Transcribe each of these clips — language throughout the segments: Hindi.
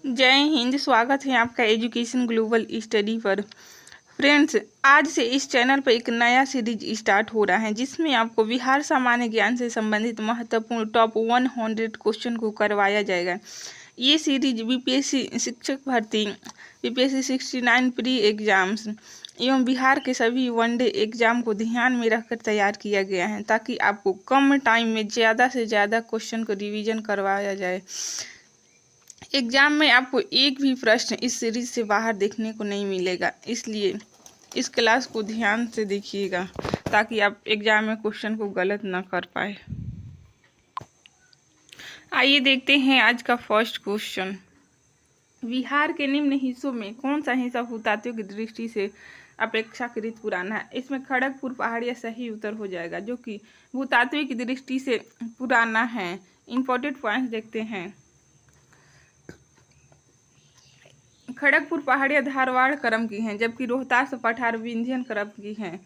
जय हिंद। स्वागत है आपका एजुकेशन ग्लोबल स्टडी पर। फ्रेंड्स, आज से इस चैनल पर एक नया सीरीज स्टार्ट हो रहा है जिसमें आपको बिहार सामान्य ज्ञान से संबंधित महत्वपूर्ण टॉप 100 क्वेश्चन को करवाया जाएगा। ये सीरीज बीपीएससी शिक्षक भर्ती, बीपीएससी 69 प्री एग्जाम्स एवं बिहार के सभी वनडे एग्जाम को ध्यान में रखकर तैयार किया गया है ताकि आपको कम टाइम में ज़्यादा से ज़्यादा क्वेश्चन को रिवीजन करवाया जाए। एग्जाम में आपको एक भी प्रश्न इस सीरीज से बाहर देखने को नहीं मिलेगा, इसलिए इस क्लास को ध्यान से देखिएगा ताकि आप एग्जाम में क्वेश्चन को गलत ना कर पाए। आइए देखते हैं आज का फर्स्ट क्वेश्चन। बिहार के निम्न हिस्सों में कौन सा हिस्सा भूतात्विक की दृष्टि से अपेक्षाकृत पुराना है? इसमें खड़गपुर पहाड़िया सही उत्तर हो जाएगा, जो कि भूतात्विक की दृष्टि से पुराना है। इंपॉर्टेंट पॉइंट देखते हैं। खड़गपुर पहाड़ियाँ धारवाड़ क्रम की हैं, जबकि रोहतास पठार विंध्यन क्रम की हैं।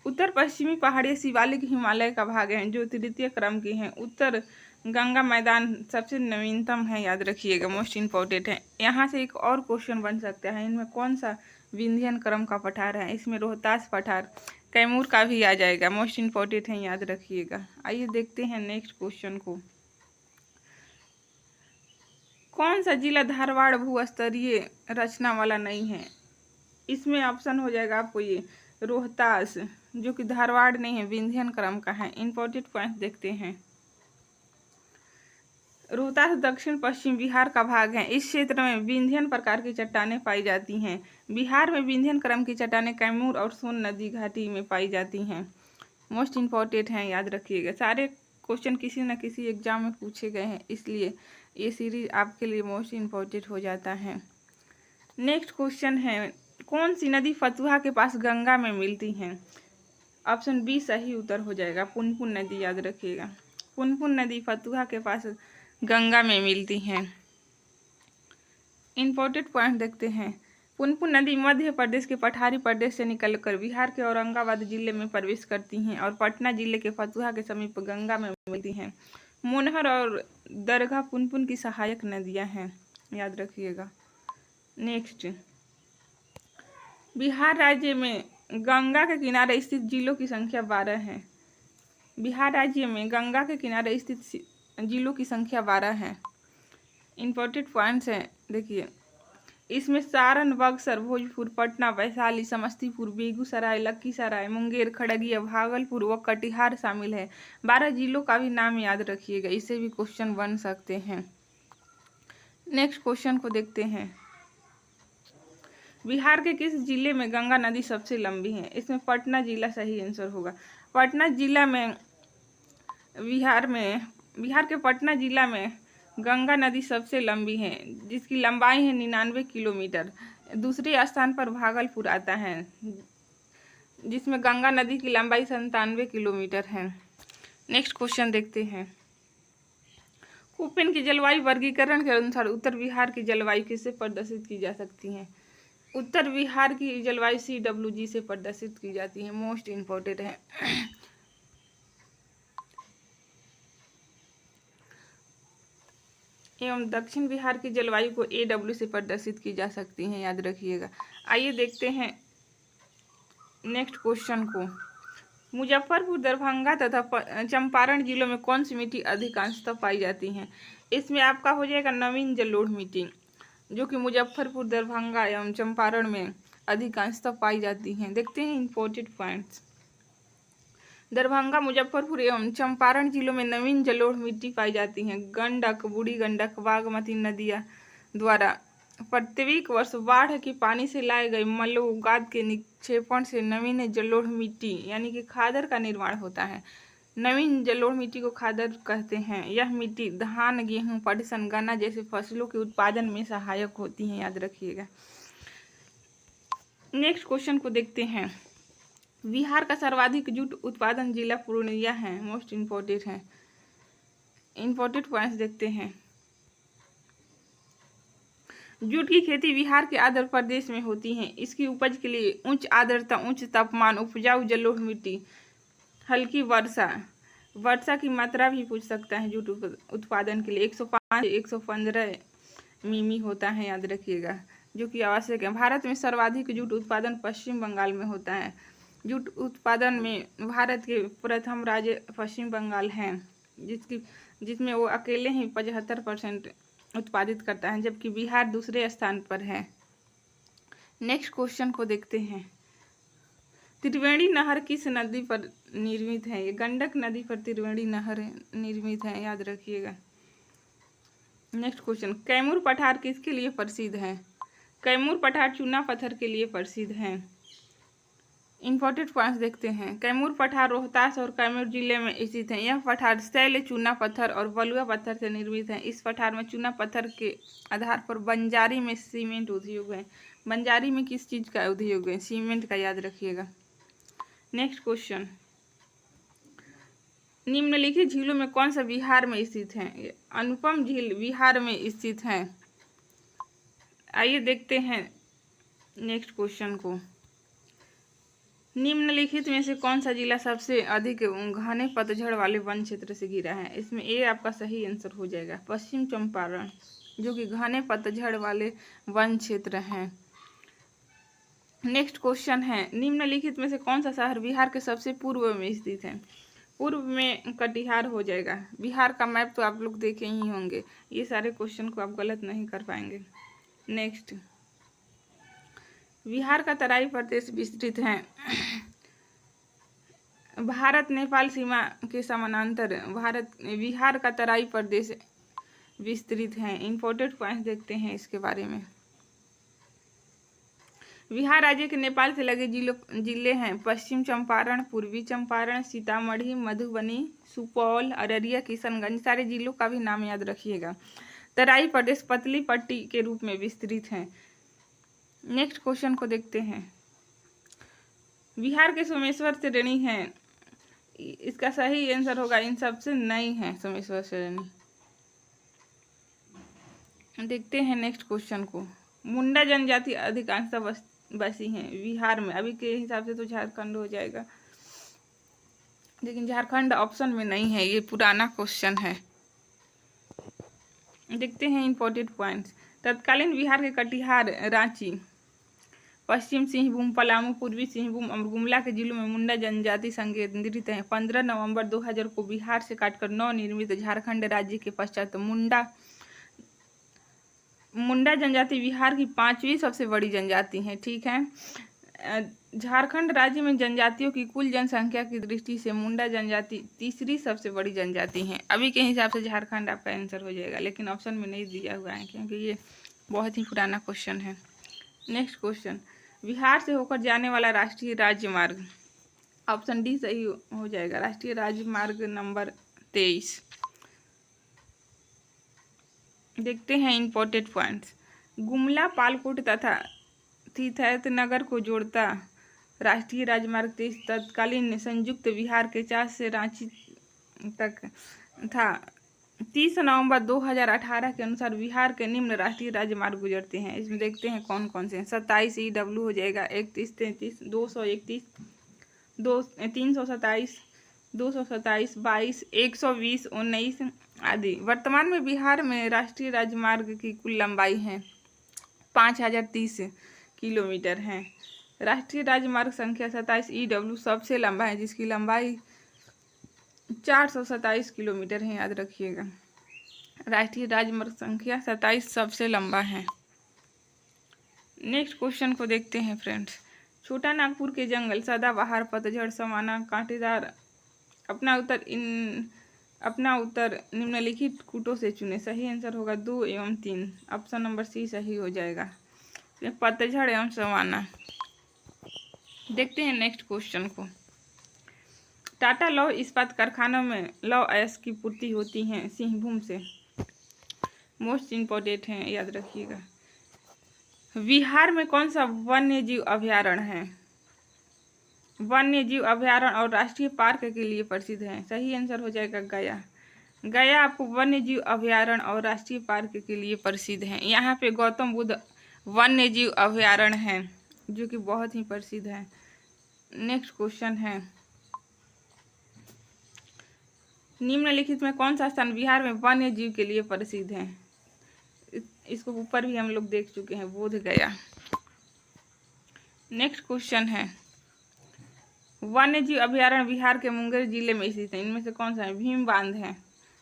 उत्तर पश्चिमी पहाड़ियाँ शिवालिक हिमालय का भाग हैं, जो तृतीय क्रम की हैं। उत्तर गंगा मैदान सबसे नवीनतम है, याद रखिएगा, मोस्ट इम्पोर्टेंट है। यहाँ से एक और क्वेश्चन बन सकता है, इनमें कौन सा विंध्यन क्रम का पठार है? इसमें रोहतास पठार कैमूर का भी आ जाएगा, मोस्ट इम्पोर्टेंट है, याद रखिएगा। आइए देखते हैं नेक्स्ट क्वेश्चन को। कौन सा जिला धारवाड़ भूस्तरीय रचना वाला नहीं है? इसमें ऑप्शन हो जाएगा आपको ये रोहतास, जो कि धारवाड़ नहीं है, विंध्यन क्रम का है। इंपॉर्टेंट पॉइंट देखते हैं। रोहतास दक्षिण पश्चिम बिहार का भाग है। इस क्षेत्र में विंध्यन प्रकार की चट्टानें पाई जाती हैं। बिहार में विंध्यन क्रम की चट्टानें कैमूर और सोन नदी घाटी में पाई जाती हैं। मोस्ट इम्पोर्टेंट हैं, याद रखिएगा। सारे क्वेश्चन किसी न किसी एग्जाम में पूछे गए हैं, इसलिए ये सीरीज आपके लिए मोस्ट इम्पोर्टेंट हो जाता है। नेक्स्ट क्वेश्चन है, कौन सी नदी फतुहा के पास गंगा में मिलती हैं? ऑप्शन बी सही उत्तर हो जाएगा, पुनपुन नदी, याद रखिएगा। पुनपुन नदी फतुहा के पास गंगा में मिलती हैं। इंपॉर्टेंट पॉइंट देखते हैं। पुनपुन नदी मध्य प्रदेश के पठारी प्रदेश से निकलकर बिहार के औरंगाबाद जिले में प्रवेश करती हैं और पटना जिले के फतुहा के समीप गंगा में मिलती हैं। मोनहर और दरगाह पुनपुन की सहायक नदियां हैं, याद रखिएगा। नेक्स्ट, बिहार राज्य में गंगा के किनारे स्थित जिलों की संख्या 12 है। बिहार राज्य में गंगा के किनारे स्थित जिलों की संख्या 12 है। इंपॉर्टेंट पॉइंट्स हैं, देखिए। इसमें सारण, बक्सर, भोजपुर, पटना, वैशाली, समस्तीपुर, बेगूसराय, लखीसराय, मुंगेर, खगड़िया, भागलपुर व कटिहार शामिल है। 12 जिलों का भी नाम याद रखिएगा, इससे भी क्वेश्चन बन सकते हैं। नेक्स्ट क्वेश्चन को देखते हैं। बिहार के किस जिले में गंगा नदी सबसे लंबी है? इसमें पटना जिला सही आंसर होगा। पटना जिला में बिहार के पटना जिला में गंगा नदी सबसे लंबी है, जिसकी लंबाई है 99 किलोमीटर। दूसरे स्थान पर भागलपुर आता है, जिसमें गंगा नदी की लंबाई 97 किलोमीटर है। नेक्स्ट क्वेश्चन देखते हैं। कुपेन की जलवायु वर्गीकरण के अनुसार उत्तर बिहार की जलवायु किससे प्रदर्शित की जा सकती है? उत्तर बिहार की जलवायु CWG से प्रदर्शित की जाती है, मोस्ट इम्पोर्टेंट है। एवं दक्षिण बिहार की जलवायु को AW से प्रदर्शित की जा सकती है, याद रखिएगा। आइए देखते हैं नेक्स्ट क्वेश्चन को। मुजफ्फरपुर, दरभंगा तथा चंपारण जिलों में कौन सी मिट्टी अधिकांशतः पाई जाती है? इसमें आपका हो जाएगा नवीन जलोढ़ मिट्टी, जो कि मुजफ्फरपुर, दरभंगा एवं चंपारण में अधिकांशतः पाई जाती हैं। देखते हैं इंपॉर्टेंट पॉइंट्स। दरभंगा, मुजफ्फरपुर एवं चंपारण जिलों में नवीन जलोढ़ मिट्टी पाई जाती हैं। गंडक, बूढ़ी गंडक, बागमती नदियां द्वारा प्रत्येक वर्ष बाढ़ के पानी से लाए गए मलबोगाद के निक्षेपण से नवीन जलोढ़ मिट्टी यानी कि खादर का निर्माण होता है। नवीन जलोढ़ मिट्टी को खादर कहते हैं। यह मिट्टी धान, गेहूं, पटसन, गन्ना जैसे फसलों के उत्पादन में सहायक होती है, याद रखिएगा। नेक्स्ट क्वेश्चन को देखते हैं। बिहार का सर्वाधिक जूट उत्पादन जिला पूर्णिया है, मोस्ट इम्पोर्टेंट है। इंपॉर्टेंट पॉइंट्स देखते हैं। जूट की खेती बिहार के आंध्र प्रदेश में होती है। इसकी उपज के लिए उच्च आर्द्रता, उच्च तापमान, उपजाऊ जलोढ़ मिट्टी, हल्की वर्षा की मात्रा भी पूछ सकता है जूट उत्पादन के लिए 105 115 मिमी होता है, याद रखिएगा, जो कि आवश्यक है। भारत में सर्वाधिक जूट उत्पादन पश्चिम बंगाल में होता है। जूट उत्पादन में भारत के प्रथम राज्य पश्चिम बंगाल है, जिसमें वो अकेले ही 75% उत्पादित करता है, जबकि बिहार दूसरे स्थान पर है। नेक्स्ट क्वेश्चन को देखते हैं। त्रिवेणी नहर किस नदी पर निर्मित है? ये गंडक नदी पर त्रिवेणी नहर निर्मित है, याद रखिएगा। नेक्स्ट क्वेश्चन, कैमूर पठार किसके लिए प्रसिद्ध है? कैमूर पठार चूना पत्थर के लिए प्रसिद्ध है। इंपॉर्टेंट पॉइंट्स देखते हैं। कैमूर पठार रोहतास और कैमूर जिले में स्थित है। यह पठार शैल चूना पत्थर और बलुआ पत्थर से निर्मित है। इस पठार में चूना पत्थर के आधार पर बंजारी में सीमेंट उद्योग है। बंजारी में किस चीज़ का उद्योग है? सीमेंट का, याद रखिएगा। नेक्स्ट क्वेश्चन, निम्नलिखित झीलों में कौन सा बिहार में स्थित है? अनुपम झील बिहार में स्थित है। आइए देखते हैं नेक्स्ट क्वेश्चन को। निम्नलिखित में से कौन सा जिला सबसे अधिक घने पतझड़ वाले वन क्षेत्र से घिरा है? इसमें ए आपका सही आंसर हो जाएगा, पश्चिम चंपारण, जो कि घने पतझड़ वाले वन क्षेत्र हैं। नेक्स्ट क्वेश्चन है, निम्नलिखित में से कौन सा शहर बिहार के सबसे पूर्व में स्थित है? पूर्व में कटिहार हो जाएगा। बिहार का मैप तो आप लोग देखे ही होंगे, ये सारे क्वेश्चन को आप गलत नहीं कर पाएंगे। नेक्स्ट, बिहार का तराई प्रदेश विस्तृत है। भारत नेपाल सीमा के समानांतर बिहार का तराई प्रदेश विस्तृत है। इंपॉर्टेंट पॉइंट देखते हैं इसके बारे में। बिहार राज्य के नेपाल से लगे जिले हैं पश्चिम चंपारण, पूर्वी चंपारण, सीतामढ़ी, मधुबनी, सुपौल, अररिया, किशनगंज। सारे जिलों का भी नाम याद रखिएगा। तराई प्रदेश पतली पट्टी के रूप में विस्तृत है। नेक्स्ट क्वेश्चन को देखते हैं। बिहार के सोमेश्वर श्रेणी है, इसका सही आंसर होगा इन सबसे नहीं है सोमेश्वर श्रेणी। देखते हैं नेक्स्ट क्वेश्चन को। मुंडा जनजाति अधिकांशतः बसी हैं बिहार में। अभी के हिसाब से तो झारखंड हो जाएगा, लेकिन झारखंड ऑप्शन में नहीं है, ये पुराना क्वेश्चन है। देखते हैं इंपॉर्टेंट पॉइंट्स। तत्कालीन बिहार के कटिहार, रांची, पश्चिम सिंहभूम, पलामू, पूर्वी सिंहभूम और गुमला के जिलों में मुंडा जनजाति संकेंद्रित है। 15 नवंबर 2000 को बिहार से काटकर नवनिर्मित झारखंड राज्य के पश्चात मुंडा जनजाति बिहार की 5वीं सबसे बड़ी जनजाति है। ठीक है, झारखंड राज्य में जनजातियों की कुल जनसंख्या की दृष्टि से मुंडा जनजाति 3री सबसे बड़ी जनजाति है। अभी के हिसाब से झारखंड आपका आंसर हो जाएगा, लेकिन ऑप्शन में नहीं दिया हुआ है क्योंकि ये बहुत ही पुराना क्वेश्चन है। नेक्स्ट क्वेश्चन, बिहार से होकर जाने वाला राष्ट्रीय राजमार्ग, ऑप्शन डी सही हो जाएगा, राष्ट्रीय राजमार्ग नंबर 23। देखते हैं इंपॉर्टेंट पॉइंट्स। गुमला, पालकोट तथा तीर्थनगर को जोड़ता राष्ट्रीय राजमार्ग 23 तत्कालीन संयुक्त बिहार के 4 से रांची तक था। 30 नवंबर 2018 के अनुसार बिहार के निम्न राष्ट्रीय राजमार्ग गुजरते हैं। इसमें देखते हैं कौन कौन से हैं। 27 EW हो जाएगा, 31, 33, 231, 327, 227, 22, 120, 19 आदि। वर्तमान में बिहार में राष्ट्रीय राजमार्ग की कुल लंबाई है 5030 किलोमीटर है। राष्ट्रीय राजमार्ग संख्या 27 EW सबसे लंबा है, जिसकी लंबाई 427 किलोमीटर है, याद रखिएगा। राष्ट्रीय राजमार्ग संख्या 27 सबसे लंबा है। नेक्स्ट क्वेश्चन को देखते हैं फ्रेंड्स। छोटा नागपुर के जंगल सदाबहार, पतझड़, सवाना, कांटेदार। अपना उत्तर निम्नलिखित कूटों से चुने। सही आंसर होगा 2 एवं 3, ऑप्शन नंबर सी सही हो जाएगा, पतझड़ एवं सवाना। देखते हैं नेक्स्ट क्वेश्चन को। टाटा लौह इस्पात कारखानों में लौह अयस्क की पूर्ति होती है सिंहभूम से। मोस्ट इम्पोर्टेंट है, याद रखिएगा। बिहार में कौन सा वन्य जीव अभयारण्य है? वन्य जीव अभयारण्य और राष्ट्रीय पार्क के लिए प्रसिद्ध है। सही आंसर हो जाएगा गया। गया आपको वन्य जीव अभयारण्य और राष्ट्रीय पार्क के लिए प्रसिद्ध है। यहाँ पे गौतम बुद्ध वन्य जीव अभयारण्य है, जो कि बहुत ही प्रसिद्ध है। नेक्स्ट क्वेश्चन है, निम्नलिखित में कौन सा स्थान बिहार में वन्य जीव के लिए प्रसिद्ध है? इसको ऊपर भी हम लोग देख चुके हैं, बोध गया। नेक्स्ट क्वेश्चन है, वन्य जीव अभयारण्य बिहार के मुंगेर जिले में स्थित है, इनमें से कौन सा है? भीम बांध है,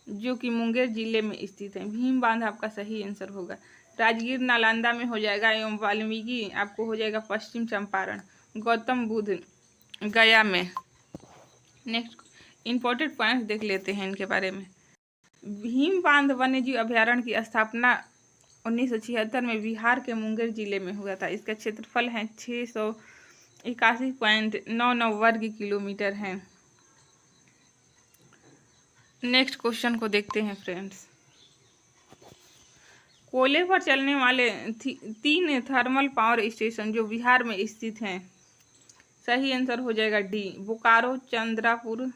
जो कि मुंगेर जिले में स्थित है। भीम बांध आपका सही आंसर होगा। राजगीर नालंदा में हो जाएगा, एवं वाल्मीकि आपको हो जाएगा पश्चिम चंपारण, गौतम बुद्ध गया में। नेक्स्ट इंपॉर्टेंट पॉइंट देख लेते हैं इनके बारे में। भीम बांध वन्यजीव अभयारण्य की स्थापना 1976 में बिहार के मुंगेर जिले में हुआ था। इसका क्षेत्रफल है 681.99 वर्ग किलोमीटर है। नेक्स्ट क्वेश्चन को देखते हैं फ्रेंड्स। कोयले पर चलने वाले 3 थर्मल पावर स्टेशन जो बिहार में स्थित हैं, सही आंसर हो जाएगा डी, बोकारो, चंद्रापुर,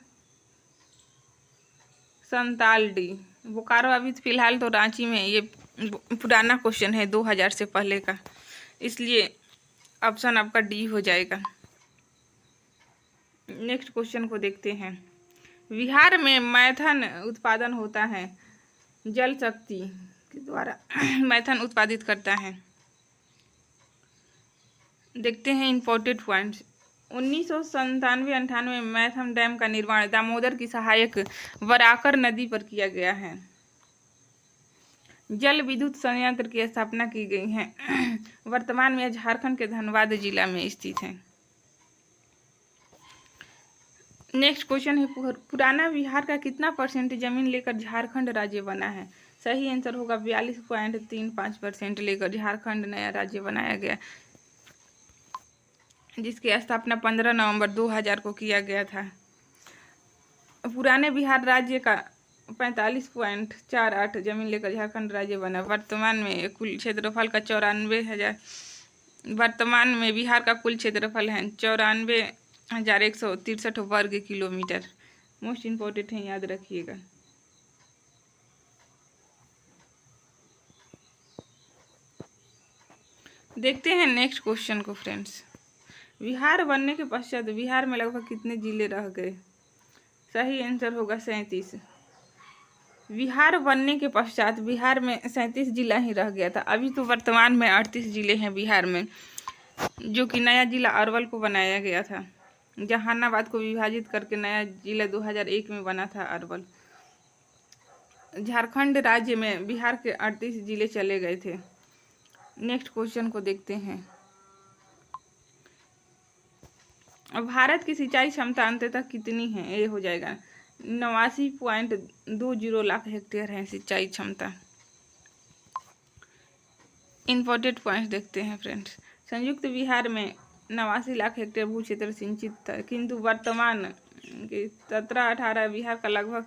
संतालडी। बोकारो अभी फिलहाल तो रांची में, ये पुराना क्वेश्चन है 2000 से पहले का, इसलिए ऑप्शन आपका डी हो जाएगा। नेक्स्ट क्वेश्चन को देखते हैं। बिहार में मैथन उत्पादन होता है, जल शक्ति के द्वारा मैथन उत्पादित करता है। देखते हैं इंपॉर्टेंट पॉइंट्स। 1997-98 में मैथन डैम का निर्माण दामोदर की सहायक बराकर नदी पर किया गया है। जल विद्युत संयंत्र की स्थापना की गई है। वर्तमान में झारखंड के धनबाद जिला में स्थित है। नेक्स्ट क्वेश्चन है, पुराना बिहार का कितना % जमीन लेकर झारखंड राज्य बना है? सही आंसर होगा 42.35% लेकर झारखंड नया राज्य बनाया गया, जिसकी स्थापना 15 नवंबर 2000 को किया गया था। पुराने बिहार राज्य का 45.48 जमीन लेकर झारखंड राज्य बना। वर्तमान में कुल क्षेत्रफल का 94,000, वर्तमान में बिहार का कुल क्षेत्रफल है 94,163 वर्ग किलोमीटर। मोस्ट इम्पोर्टेंट है, याद रखिएगा। देखते हैं नेक्स्ट क्वेश्चन को फ्रेंड्स। बिहार बनने के पश्चात बिहार में लगभग कितने जिले रह गए? सही आंसर होगा 37। बिहार बनने के पश्चात बिहार में 37 जिला ही रह गया था। अभी तो वर्तमान में 38 जिले हैं बिहार में, जो कि नया जिला अरवल को बनाया गया था। जहानाबाद को विभाजित करके नया जिला 2001 में बना था अरवल। झारखंड राज्य में बिहार के 38 जिले चले गए थे। नेक्स्ट क्वेश्चन को देखते हैं। भारत की सिंचाई क्षमता अंततः कितनी है? ये हो जाएगा 89.20 लाख हेक्टेयर है सिंचाई क्षमता। इंपॉर्टेंट पॉइंट्स देखते हैं फ्रेंड्स। संयुक्त बिहार में 89 लाख हेक्टेयर भू क्षेत्र सिंचित था, किंतु वर्तमान के 17-18 बिहार का लगभग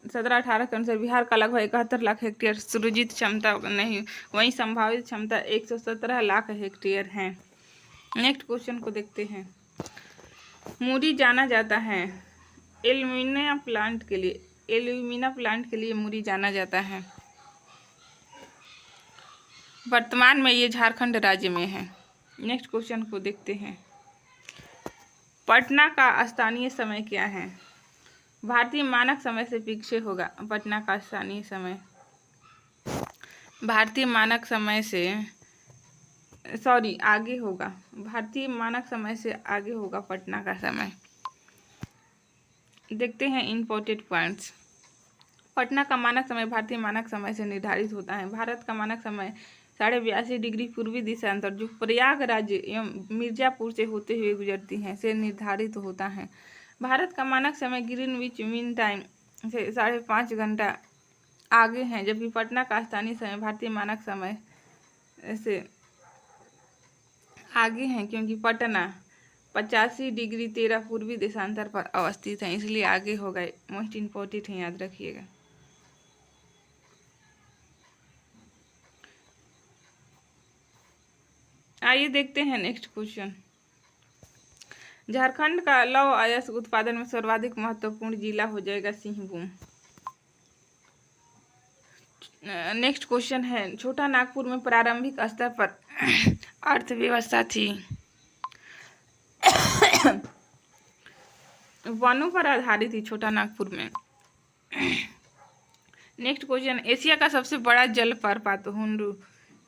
17-18 के अनुसार बिहार का लगभग 71 लाख हेक्टेयर सृजित क्षमता नहीं, वहीं संभावित क्षमता 117 लाख हेक्टेयर है। नेक्स्ट क्वेश्चन को देखते हैं। मुरी जाना जाता है एल्यूमिना प्लांट के लिए, एल्यूमिना प्लांट के लिए मुरी जाना जाता है। वर्तमान में ये झारखंड राज्य में है। नेक्स्ट क्वेश्चन को देखते हैं। पटना का स्थानीय समय क्या है? भारतीय मानक समय से पीछे होगा। पटना का स्थानीय समय भारतीय मानक समय से आगे होगा। भारतीय मानक समय से आगे होगा पटना का समय। देखते हैं इंपॉर्टेंट पॉइंट्स। पटना का मानक समय भारतीय मानक समय से निर्धारित होता है। भारत का मानक समय 82.5 डिग्री पूर्वी दिशांतर, जो प्रयागराज एवं मिर्जापुर से होते हुए गुजरती हैं, से निर्धारित होता है। भारत का मानक समय ग्रीनविच मीन टाइम से 5.5 घंटा आगे है, जबकि पटना का स्थानीय समय भारतीय मानक समय से आगे हैं, क्योंकि पटना 85 डिग्री 13 पूर्वी देशांतर पर अवस्थित है, इसलिए आगे हो गए। मोस्ट इम्पोर्टेंट है, याद रखिएगा। आइए देखते हैं नेक्स्ट क्वेश्चन। झारखंड का लौह अयस्क उत्पादन में सर्वाधिक महत्वपूर्ण जिला हो जाएगा सिंहभूम। नेक्स्ट क्वेश्चन है। छोटा नागपुर में प्रारंभिक स्तर पर अर्थव्यवस्था थी। वनों पर आधारित थी छोटा नागपुर में। Next question. एशिया का सबसे बड़ा जलप्रपात हुंडू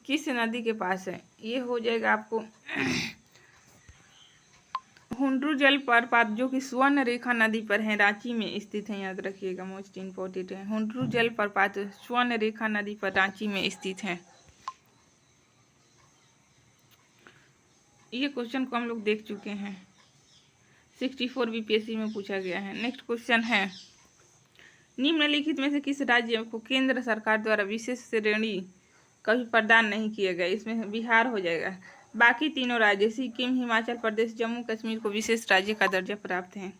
किस नदी के पास है? ये हो जाएगा आपको हुंड्रू जल प्रपात, जो कि स्वर्ण रेखा नदी पर है, रांची में स्थित है, याद रखिएगा, मोस्ट इम्पोर्टेंट है। हुंड्रू जल प्रपात स्वर्ण रेखा नदी पर रांची में स्थित है। ये क्वेश्चन को हम लोग देख चुके हैं, 64 बीपीएससी में पूछा गया है। नेक्स्ट क्वेश्चन है, निम्नलिखित में से किस राज्य को केंद्र सरकार द्वारा विशेष श्रेणी कभी प्रदान नहीं किया गया? इसमें बिहार हो जाएगा। बाकी तीनों राज्य सिक्किम, हिमाचल प्रदेश, जम्मू कश्मीर को विशेष राज्य का दर्जा प्राप्त है।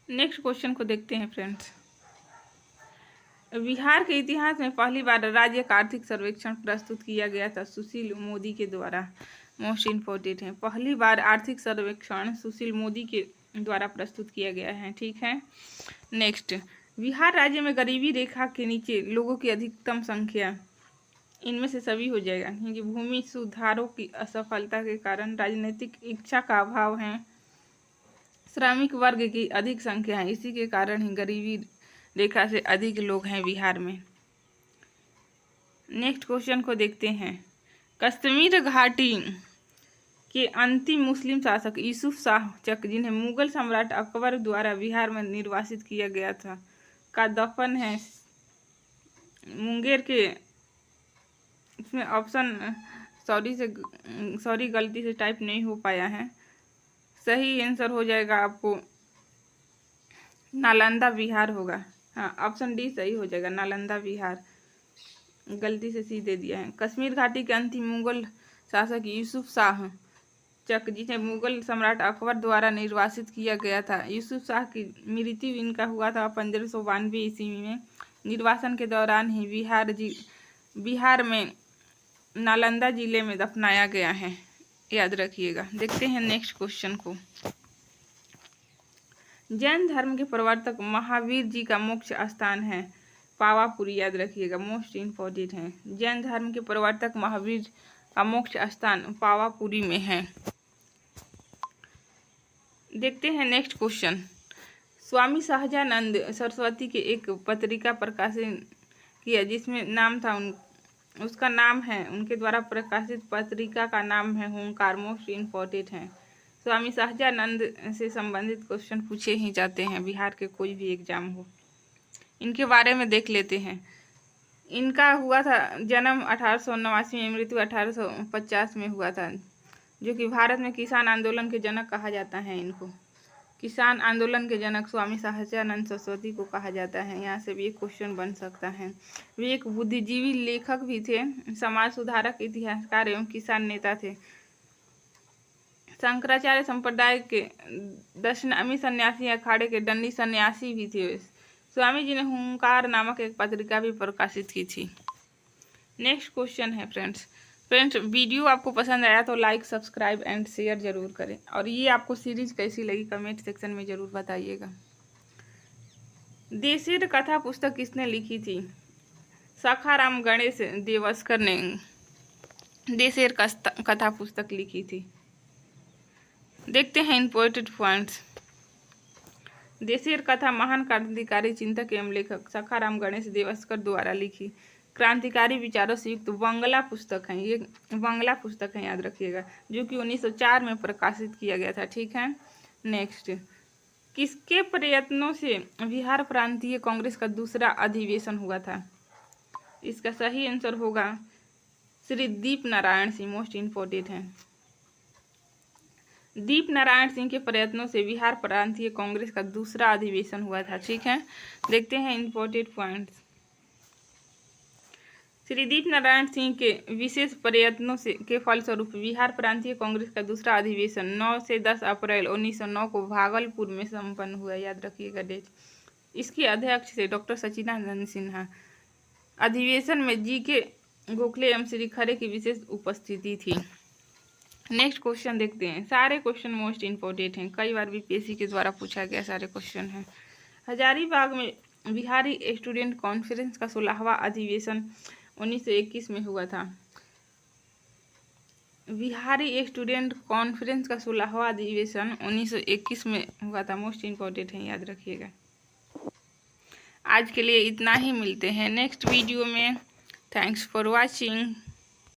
नेक्स्ट क्वेश्चन को देखते हैं फ्रेंड्स। बिहार के इतिहास में पहली बार राज्य का आर्थिक सर्वेक्षण प्रस्तुत किया गया था सुशील मोदी के द्वारा। मोस्ट इम्पोर्टेंट है, पहली बार आर्थिक सर्वेक्षण सुशील मोदी के द्वारा प्रस्तुत किया गया है। ठीक है। नेक्स्ट, बिहार राज्य में गरीबी रेखा के नीचे लोगों की अधिकतम संख्या, इनमें से सभी हो जाएगा, क्योंकि भूमि सुधारों की असफलता के कारण राजनीतिक इच्छा का अभाव है, श्रमिक वर्ग की अधिक संख्या है, इसी के कारण ही गरीबी रेखा से अधिक लोग हैं बिहार में। नेक्स्ट क्वेश्चन को देखते हैं। कश्मीर घाटी के अंतिम मुस्लिम शासक यूसुफ शाह चक, जिन्हें मुगल सम्राट अकबर द्वारा बिहार में निर्वासित किया गया था, का दफन है मुंगेर के, इसमें ऑप्शन सॉरी गलती से टाइप नहीं हो पाया है, सही आंसर हो जाएगा आपको नालंदा बिहार होगा। हाँ, ऑप्शन डी सही हो जाएगा, नालंदा बिहार, गलती से सी दे दिया है। कश्मीर घाटी के अंतिम मुगल शासक यूसुफ शाह चक, जिसे मुगल सम्राट अकबर द्वारा निर्वासित किया गया था। यूसुफ शाह की मृत्यु इनका हुआ था 1592 ईस्वी में। निर्वासन के दौरान ही बिहार में नालंदा जिले में दफनाया गया है, याद रखिएगा। देखते हैं नेक्स्ट क्वेश्चन को। जैन धर्म के प्रवर्तक महावीर जी का मोक्ष स्थान है पावापुरी, याद रखिएगा, मोस्ट इम्पोर्टेंट है। जैन धर्म के प्रवर्तक महावीर का मोक्ष स्थान पावापुरी में है। देखते हैं नेक्स्ट क्वेश्चन। स्वामी सहजानंद सरस्वती के एक पत्रिका प्रकाशित किया, जिसमें नाम था उसका नाम है, उनके द्वारा प्रकाशित पत्रिका का नाम है होंकार, मोस्ट इम्पोर्टेंट है। स्वामी सहजानंद से संबंधित क्वेश्चन पूछे ही जाते हैं बिहार के कोई भी एग्जाम हो। इनके बारे में देख लेते हैं। इनका हुआ था जन्म 1889 में, मृत्यु 1850 में हुआ था, जो कि भारत में किसान आंदोलन के जनक कहा जाता है। इनको किसान आंदोलन के जनक स्वामी सहजानंद सरस्वती को कहा जाता है। यहाँ से भी एक क्वेश्चन बन सकता है। वे एक बुद्धिजीवी लेखक भी थे, समाज सुधारक, इतिहासकार एवं किसान नेता थे। शंकराचार्य संप्रदाय के दशनामी सन्यासी अखाड़े के दंडी सन्यासी भी थे। स्वामी जी ने हुंकार नामक एक पत्रिका भी प्रकाशित की थी। नेक्स्ट क्वेश्चन है फ्रेंड्स, वीडियो आपको पसंद आया तो लाइक, सब्सक्राइब एंड शेयर जरूर करें, और ये आपको सीरीज कैसी लगी कमेंट सेक्शन में जरूर बताइएगा। देशेर कथा पुस्तक किसने लिखी थी? सखाराम गणेश देवस्कर ने देशेर कथा पुस्तक लिखी थी। देखते हैं इम्पोर्टेंट पॉइंट्स। देशेर कथा महान क्रांतिकारी चिंतक एवं लेखक सखाराम गणेश देवस्कर द्वारा लिखी क्रांतिकारी विचारों से युक्त बंगला पुस्तक है। ये बंगला पुस्तक है, याद रखिएगा, जो कि 1904 में प्रकाशित किया गया था। ठीक है। नेक्स्ट, किसके प्रयत्नों से बिहार प्रांतीय कांग्रेस का दूसरा अधिवेशन हुआ था? इसका सही आंसर होगा श्री दीप नारायण सिंह, मोस्ट इम्पोर्टेंट है। दीप नारायण सिंह के प्रयत्नों से बिहार प्रांतीय कांग्रेस का दूसरा अधिवेशन हुआ था। ठीक है। देखते हैं इम्पोर्टेंट पॉइंट्स। श्री दीप नारायण सिंह के विशेष प्रयत्नों से के फलस्वरूप बिहार प्रांतीय कांग्रेस का दूसरा अधिवेशन 9 से 10 अप्रैल 1909 को भागलपुर में संपन्न हुआ, याद रखिएगा डेट। इसके अध्यक्ष थे डॉक्टर सच्चिदानंद सिन्हा। अधिवेशन में जी.के. गोखले एवं श्री खरे की विशेष उपस्थिति थी। नेक्स्ट क्वेश्चन देखते हैं। सारे क्वेश्चन मोस्ट इम्पोर्टेंट हैं, कई बार बीपीएससी के द्वारा पूछा गया सारे क्वेश्चन हैं। हजारीबाग में बिहारी स्टूडेंट कॉन्फ्रेंस का 16वां अधिवेशन 1921 में हुआ था। बिहारी स्टूडेंट कॉन्फ्रेंस का 16वां अधिवेशन 1921 में हुआ था, मोस्ट इम्पोर्टेंट है, याद रखिएगा। आज के लिए इतना ही, मिलते हैं नेक्स्ट वीडियो में। Thanks for watching.